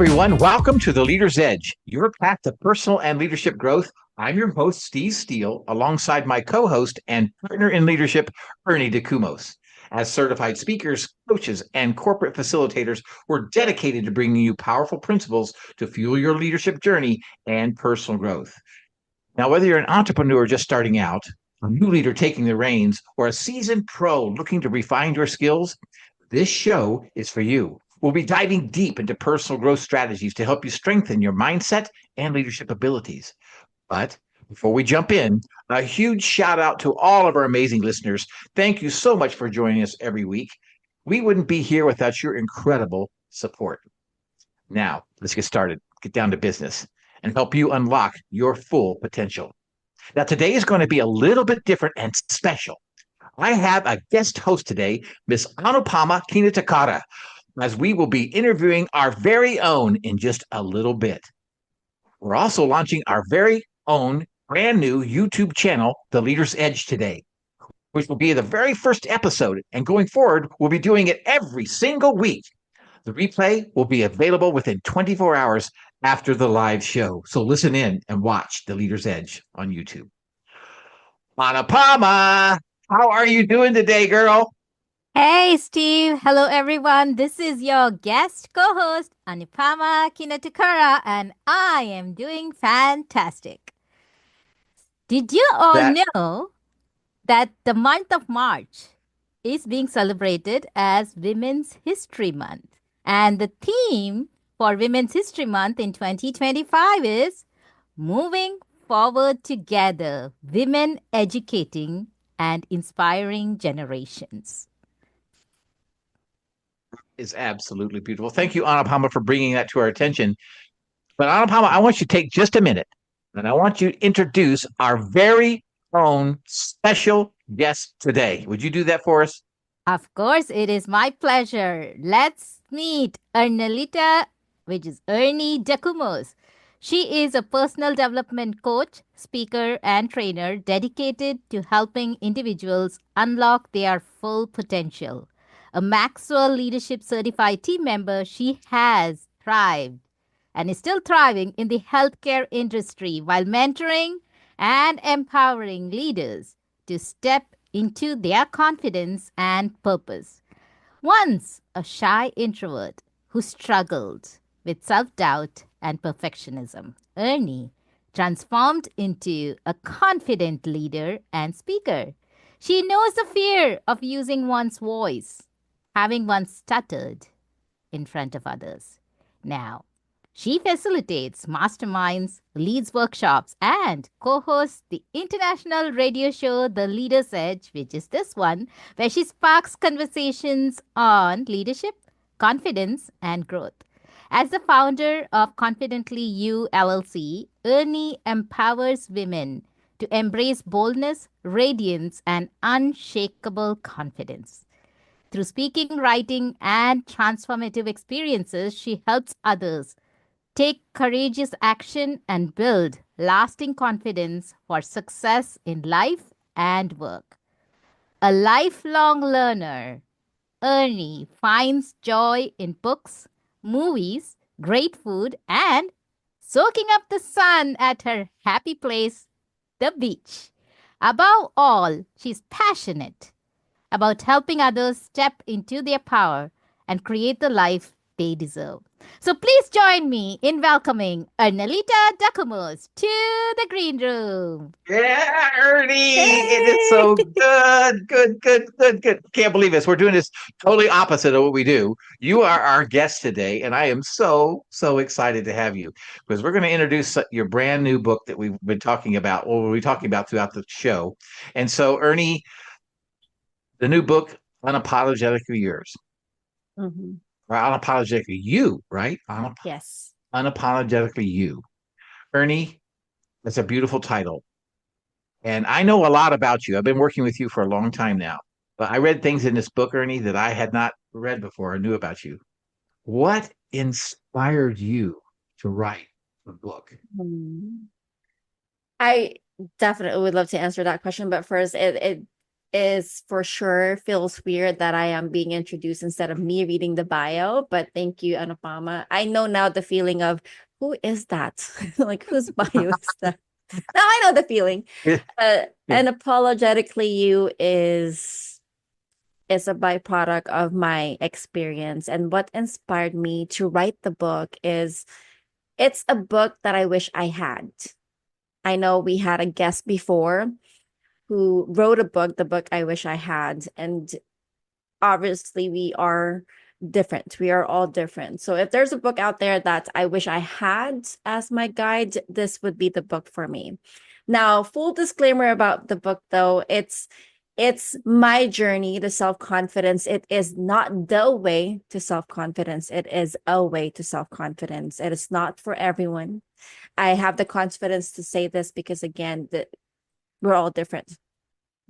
everyone. Welcome to The Leader's Edge, your path to personal and leadership growth. I'm your host, Steve Steele, alongside my co-host and partner in leadership, Ernie Dacumos. As certified speakers, coaches, and corporate facilitators, we're dedicated to bringing you powerful principles to fuel your leadership journey and personal growth. Now, whether you're an entrepreneur just starting out, a new leader taking the reins, or a seasoned pro looking to refine your skills, this show is for you. We'll be diving deep into personal growth strategies to help you strengthen your mindset and leadership abilities. But before we jump in, a huge shout out to all of our amazing listeners. Thank you so much for joining us every week. We wouldn't be here without your incredible support. Now, let's get started, get down to business, and help you unlock your full potential. Now, today is going to be a little bit different and special. I have a guest host today, Miss Anupama Kinatukara, as we will be interviewing our very own in just a little bit. We're also launching our very own brand new YouTube channel, The Leader's Edge, today, which will be the very first episode. And going forward, we'll be doing it every single week. The replay will be available within 24 hours after the live show. So listen in and watch The Leader's Edge on YouTube. Anupama, how are you doing today, girl? Hey, Steve. Hello, everyone. This is your guest co-host, Anupama Kinatukara, and I am doing fantastic. Did you all know that the month of March is being celebrated as Women's History Month? And the theme for Women's History Month in 2025 is Moving Forward Together, Women Educating and Inspiring Generations. Is absolutely beautiful. Thank you, Anupama, for bringing that to our attention. But Anupama, I want you to take just a minute, and I want you to introduce our very own special guest today. Would you do that for us? Of course, it is my pleasure. Let's meet Ernelita, which is Ernie Dacumos. She is a personal development coach, speaker, and trainer dedicated to helping individuals unlock their full potential. A Maxwell Leadership Certified team member, she has thrived and is still thriving in the healthcare industry while mentoring and empowering leaders to step into their confidence and purpose. Once a shy introvert who struggled with self-doubt and perfectionism, Ernie transformed into a confident leader and speaker. She knows the fear of using one's voice, having once stuttered in front of others. Now, she facilitates masterminds, leads workshops, and co-hosts the international radio show The Leader's Edge, which is this one, where she sparks conversations on leadership, confidence, and growth. As the founder of Confidently You LLC, Ernie empowers women to embrace boldness, radiance, and unshakable confidence. Through speaking, writing, and transformative experiences, she helps others take courageous action and build lasting confidence for success in life and work. A lifelong learner, Ernie finds joy in books, movies, great food, and soaking up the sun at her happy place, the beach. Above all, she's passionate about helping others step into their power and create the life they deserve. So please join me in welcoming Ernelita Dacumos to the green room. Yeah, Ernie, it is so good. Can't believe this. We're doing this totally opposite of what we do. You are our guest today, and I am so excited to have you because we're going to introduce your brand new book that we've been talking about, or we'll be talking about throughout the show. And so, Ernie, the new book, Unapologetically Yours. Mm-hmm. Or Unapologetically You, right? Yes. Unapologetically You. Ernie, that's a beautiful title. And I know a lot about you. I've been working with you for a long time now. But I read things in this book, Ernie, that I had not read before or knew about you. What inspired you to write the book? I definitely would love to answer that question, but first, it is for sure feels weird that I am being introduced instead of me reading the bio, but thank you, Anupama. I know now the feeling of who is that? Like, whose bio is that? Now I know the feeling. And apologetically, you is a byproduct of my experience. And what inspired me to write the book is it's a book that I wish I had. I know we had a guest before who wrote a book, the book I wish I had. And obviously, we are different. We are all different. So if there's a book out there that I wish I had as my guide, this would be the book for me. Now, full disclaimer about the book, though, it's my journey to self-confidence. It is not the way to self-confidence. It is a way to self-confidence. It is not for everyone. I have the confidence to say this because, again, we're all different.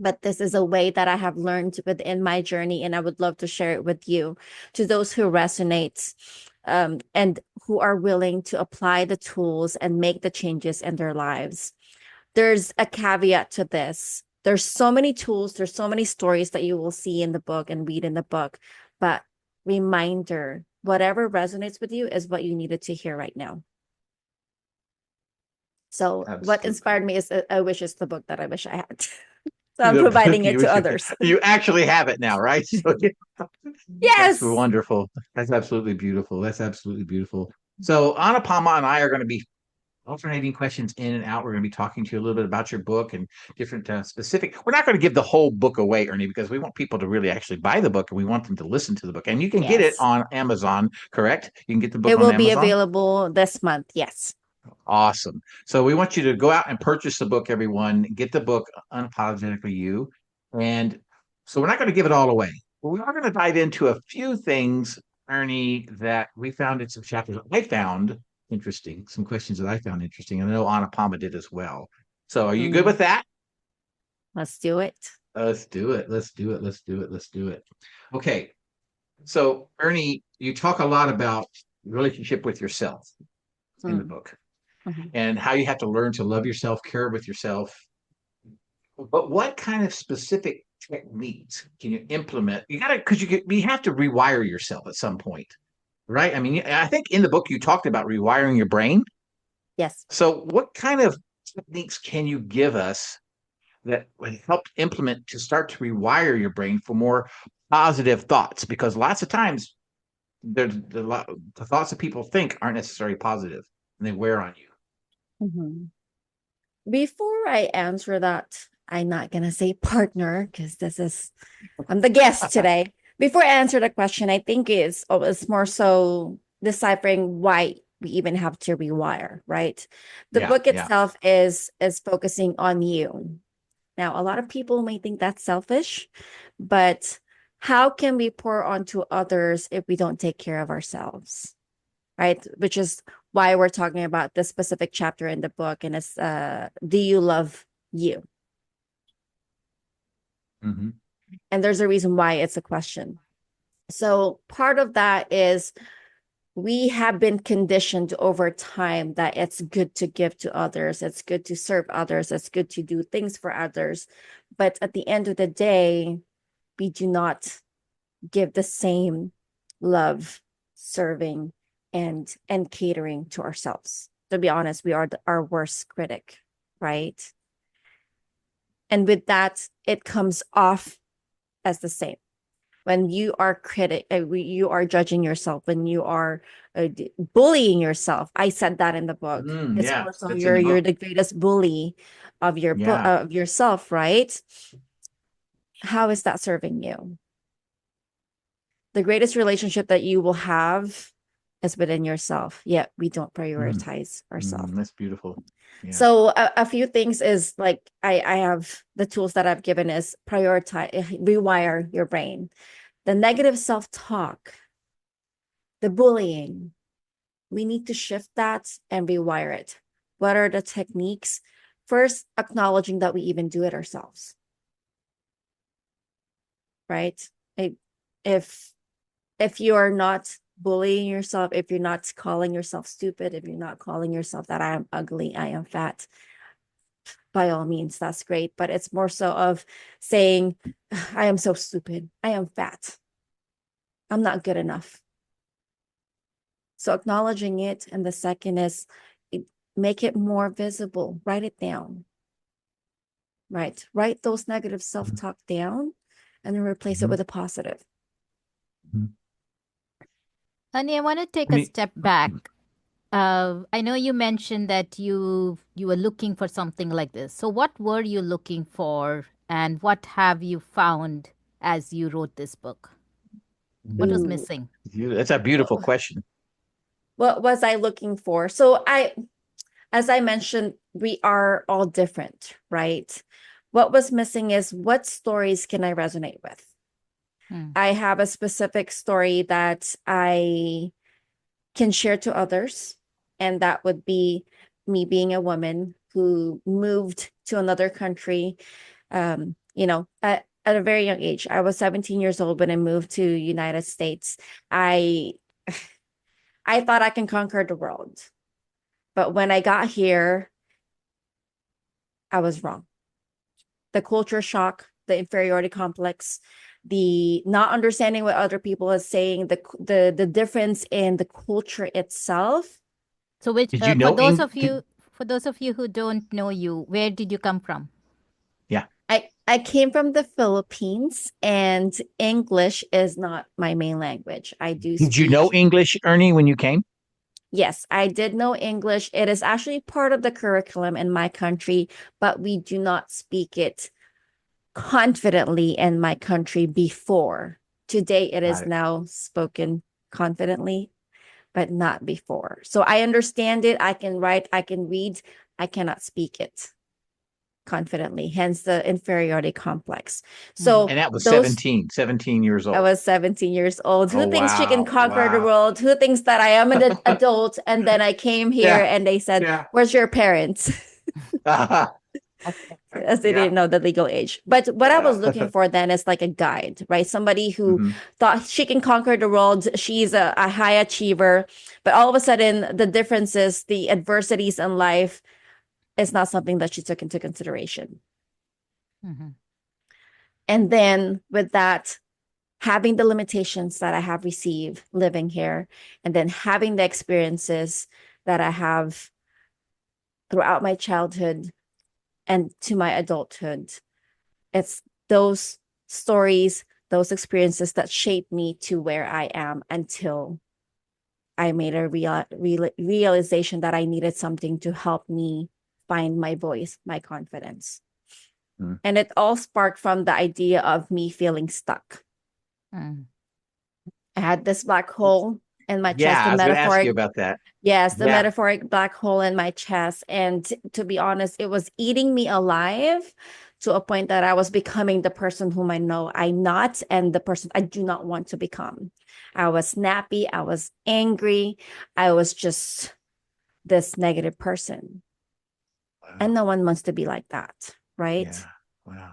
But this is a way that I have learned within my journey, and I would love to share it with you, to those who resonate and who are willing to apply the tools and make the changes in their lives. There's a caveat to this. There's so many tools, there's so many stories that you will see in the book and read in the book. But reminder, whatever resonates with you is what you needed to hear right now. So Absolutely. what inspired me is I wish it's the book that I wish I had. So I'm providing it to others. You actually have it now, right? So, yes. That's wonderful. That's absolutely beautiful. That's absolutely beautiful. So Anupama and I are going to be alternating questions in and out. We're going to be talking to you a little bit about your book and different specific. We're not going to give the whole book away, Ernie, because we want people to really actually buy the book and we want them to listen to the book. And you can get it on Amazon, correct? You can get the book on Amazon. It will be available this month. Yes. Awesome. So we want you to go out and purchase the book, everyone. Get the book, Unapologetically You. And so we're not going to give it all away. But we are going to dive into a few things, Ernie, that we found in some chapters. I found interesting, some questions that I found interesting. And I know Anupama did as well. So are you good with that? Let's do it. Let's do it. Let's do it. Let's do it. Let's do it. Okay. So Ernie, you talk a lot about relationship with yourself in the book. And how you have to learn to love yourself, care with yourself. But what kind of specific techniques can you implement? You gotta, because you have to rewire yourself at some point, right? I mean, I think in the book you talked about rewiring your brain. Yes. So what kind of techniques can you give us that would help implement to start to rewire your brain for more positive thoughts? Because lots of times the thoughts that people think aren't necessarily positive and they wear on you. Before I answer that, I'm not going to say partner because I'm the guest today. Before I answer the question, I think it's more so deciphering why we even have to rewire, right? The book itself is focusing on you. Now, a lot of people may think that's selfish, but how can we pour onto others if we don't take care of ourselves? Right? Which is why we're talking about this specific chapter in the book. And it's, do you love you? And there's a reason why it's a question. So part of that is we have been conditioned over time that it's good to give to others. It's good to serve others. It's good to do things for others. But at the end of the day, we do not give the same love, serving, and catering to ourselves. To be honest, we are our worst critic, right? And with that, it comes off as the same. When you are you are judging yourself, when you are bullying yourself. I said that in the book. You're the greatest bully of of yourself, right? How is that serving you? The greatest relationship that you will have is within yourself, yet we don't prioritize ourselves. That's beautiful. Yeah. So a few things is like I have the tools that I've given is rewire your brain. The negative self-talk, the bullying, we need to shift that and rewire it. What are the techniques? First, acknowledging that we even do it ourselves. Right? If you are not bullying yourself, if you're not calling yourself stupid, if you're not calling yourself that I am ugly, I am fat, by all means, that's great. But it's more so of saying, I am so stupid. I am fat. I'm not good enough. So acknowledging it. And the second is make it more visible. Write it down. Right. Write those negative self-talk down and then replace it with a positive. Honey, I want to take a step back. I know you mentioned that you were looking for something like this. So what were you looking for, and what have you found as you wrote this book? What was missing? That's a beautiful question. What was I looking for? So as I mentioned, we are all different, right? What was missing is what stories can I resonate with? I have a specific story that I can share to others, and that would be me being a woman who moved to another country, at a very young age. I was 17 years old when I moved to United States. I thought I can conquer the world. But when I got here, I was wrong. The culture shock, the inferiority complex, the not understanding what other people are saying, the difference in the culture itself. So for those of you who don't know you, where did you come from? Yeah. I came from the Philippines, and English is not my main language. Did you know English, Ernie, when you came? Yes, I did know English. It is actually part of the curriculum in my country, but we do not speak it confidently in my country before. Today, it is now spoken confidently, but not before. So I understand it. I can write, I can read. I cannot speak it confidently, hence the inferiority complex. So and that was 17 years old. I was 17 years old. Who thinks she can conquer the world? Who thinks that I am an adult? And then I came here and they said, where's your parents? As they didn't know the legal age. But what I was looking for then is like a guide, right? Somebody who thought she can conquer the world. She's a high achiever. But all of a sudden, the differences, the adversities in life is not something that she took into consideration. And then with that, having the limitations that I have received living here, and then having the experiences that I have throughout my childhood and to my adulthood, it's those stories, those experiences that shaped me to where I am until I made a realization that I needed something to help me find my voice, my confidence. And it all sparked from the idea of me feeling stuck. I had this black hole in my chest. Yeah, I was going to ask you about that. Yes, the metaphoric black hole in my chest. And to be honest, it was eating me alive to a point that I was becoming the person whom I know I'm not, and the person I do not want to become. I was snappy. I was angry. I was just this negative person. And no one wants to be like that, right? Yeah. Wow.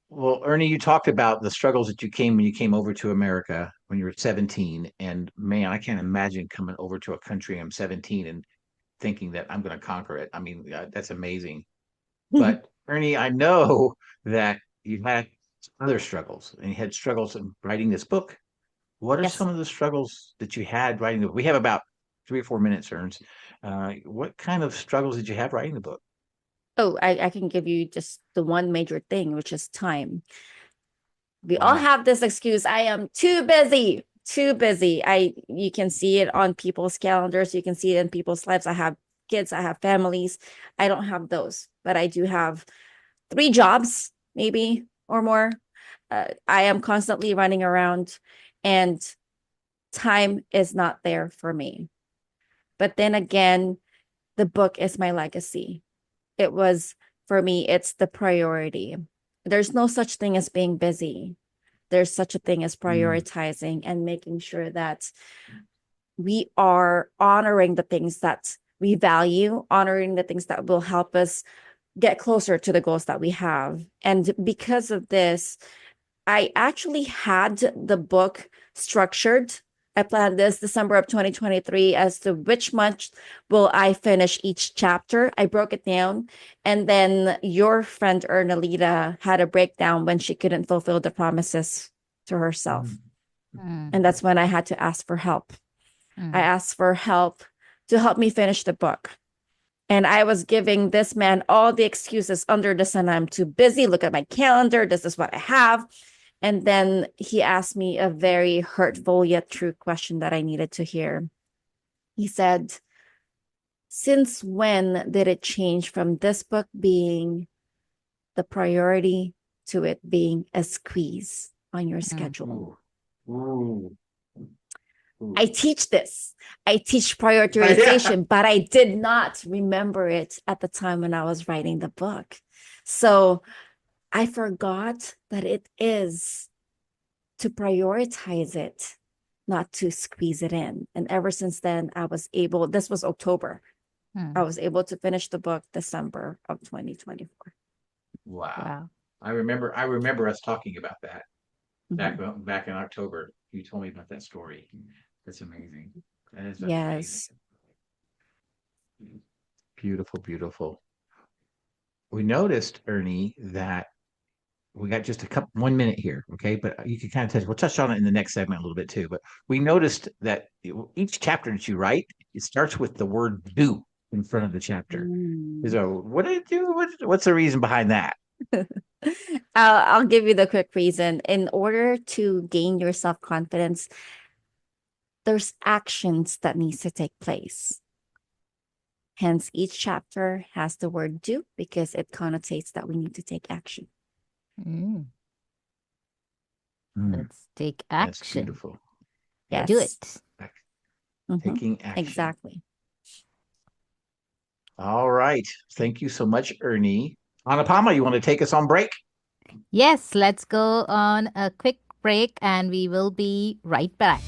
Well, Ernie, you talked about the struggles that when you came over to America when you were 17. And man, I can't imagine coming over to a country I'm 17 and thinking that I'm going to conquer it. I mean, that's amazing. But Ernie, I know that you had other struggles, and you had struggles in writing this book. What are some of the struggles that you had writing the book? We have about 3 or 4 minutes, Ernst. What kind of struggles did you have writing the book? Oh, I can give you just the one major thing, which is time. We all have this excuse. I am too busy. You can see it on people's calendars. You can see it in people's lives. I have kids. I have families. I don't have those, but I do have 3 jobs, maybe, or more. I am constantly running around, and time is not there for me. But then again, the book is my legacy. It was, for me, it's the priority. There's no such thing as being busy. There's such a thing as prioritizing and making sure that we are honoring the things that we value, honoring the things that will help us get closer to the goals that we have. And because of this, I actually had the book structured I planned this December of 2023 as to which month will I finish each chapter. I broke it down. And then your friend Ernelita had a breakdown when she couldn't fulfill the promises to herself. And that's when I had to ask for help. I asked for help to help me finish the book. And I was giving this man all the excuses under the sun. I'm too busy. Look at my calendar. This is what I have. And then he asked me a very hurtful yet true question that I needed to hear. He said, since when did it change from this book being the priority to it being a squeeze on your schedule? I teach this. I teach prioritization, but I did not remember it at the time when I was writing the book. So I forgot that it is to prioritize it, not to squeeze it in. And ever since then, I was able, this was October. I was able to finish the book December of 2024. Wow. I remember us talking about that back in October. You told me about that story. That's amazing. That is amazing. Beautiful, beautiful. We noticed, Ernie, that we got just 1 minute here, okay? But you can kind of touch. We'll touch on it in the next segment a little bit too. But we noticed that each chapter that you write, it starts with the word "do" in front of the chapter. So, what do you do? What's the reason behind that? I'll give you the quick reason. In order to gain your self-confidence, there's actions that needs to take place. Hence, each chapter has the word "do" because it connotates that we need to take action. Let's take action. That's beautiful. Yes. Do it. Taking action. Exactly. All right. Thank you so much, Ernie. Anupama, you want to take us on break? Yes, let's go on a quick break and we will be right back.